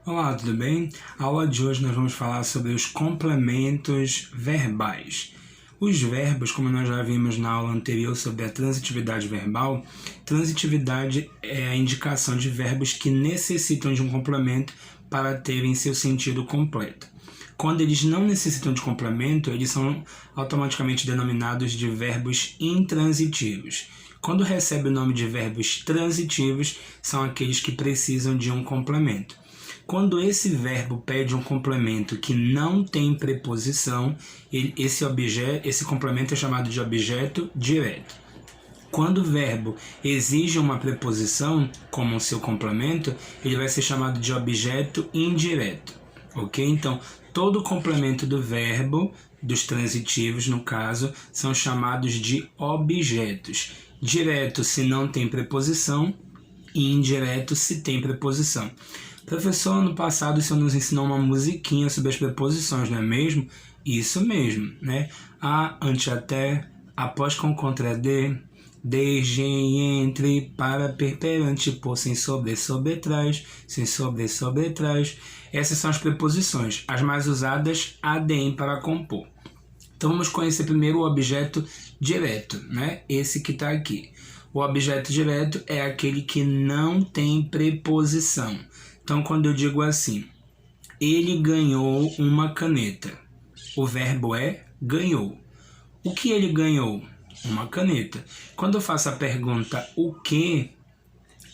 Olá, tudo bem? A aula de hoje nós vamos falar sobre os complementos verbais. Os verbos, como nós já vimos na aula anterior sobre a transitividade verbal, transitividade é a indicação de verbos que necessitam de um complemento para terem seu sentido completo. Quando eles não necessitam de complemento, eles são automaticamente denominados de verbos intransitivos. Quando recebe o nome de verbos transitivos, são aqueles que precisam de um complemento. Quando esse verbo pede um complemento que não tem preposição, esse complemento é chamado de objeto direto. Quando o verbo exige uma preposição como seu complemento, ele vai ser chamado de objeto indireto, ok? Então, todo complemento do verbo, dos transitivos no caso, são chamados de objetos. Direto se não tem preposição e indireto se tem preposição. Professor, ano passado o senhor nos ensinou uma musiquinha sobre as preposições, não é mesmo? Isso mesmo, né? A, ante, até, após, com, contra, desde, entre, para, perante, por, sem, sobre, trás, sem, sobre, trás. Essas são as preposições, as mais usadas, adem, para compor. Então vamos conhecer primeiro o objeto direto, né? Esse que está aqui. O objeto direto é aquele que não tem preposição. Então, quando eu digo assim, ele ganhou uma caneta, o verbo é ganhou. O que ele ganhou? Uma caneta. Quando eu faço a pergunta o que,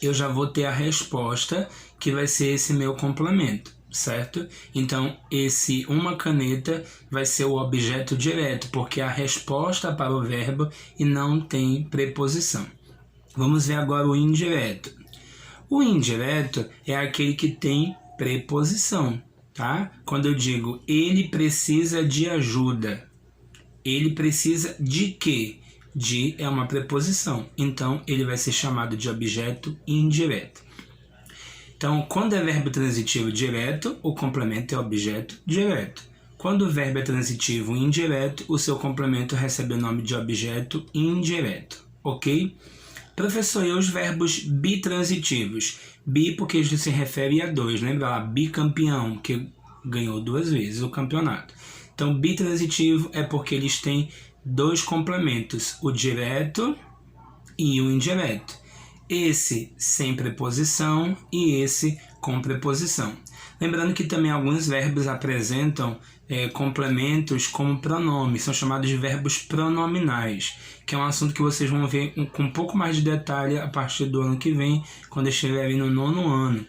eu já vou ter a resposta que vai ser esse meu complemento, certo? Então, esse uma caneta vai ser o objeto direto, porque é a resposta para o verbo e não tem preposição. Vamos ver agora o indireto. O indireto é aquele que tem preposição, tá? Quando eu digo ele precisa de ajuda, ele precisa de quê? De é uma preposição, então ele vai ser chamado de objeto indireto. Então, quando é verbo transitivo direto, o complemento é objeto direto. Quando o verbo é transitivo indireto, o seu complemento recebe o nome de objeto indireto, ok? Professor, e os verbos bitransitivos? Bi porque isso se refere a dois, lembra lá? Bicampeão, que ganhou 2 vezes o campeonato. Então, bitransitivo é porque eles têm 2 complementos, o direto e o indireto. Esse sem preposição e esse com preposição. Lembrando que também alguns verbos apresentam complementos como pronomes, são chamados de verbos pronominais, que é um assunto que vocês vão ver com um pouco mais de detalhe a partir do ano que vem, quando estiverem no 9º ano,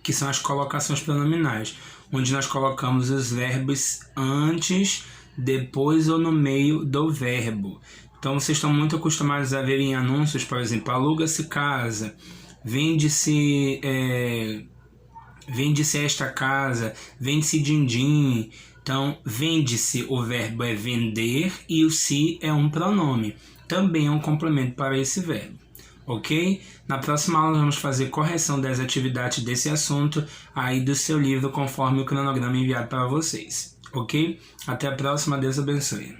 que são as colocações pronominais, onde nós colocamos os verbos antes, depois ou no meio do verbo. Então vocês estão muito acostumados a ver em anúncios, por exemplo, aluga-se casa, vende-se esta casa, vende-se din-din. Então, vende-se, o verbo é vender e o se é um pronome. Também é um complemento para esse verbo, ok? Na próxima aula nós vamos fazer correção das atividades desse assunto aí do seu livro, conforme o cronograma enviado para vocês, ok? Até a próxima, Deus abençoe.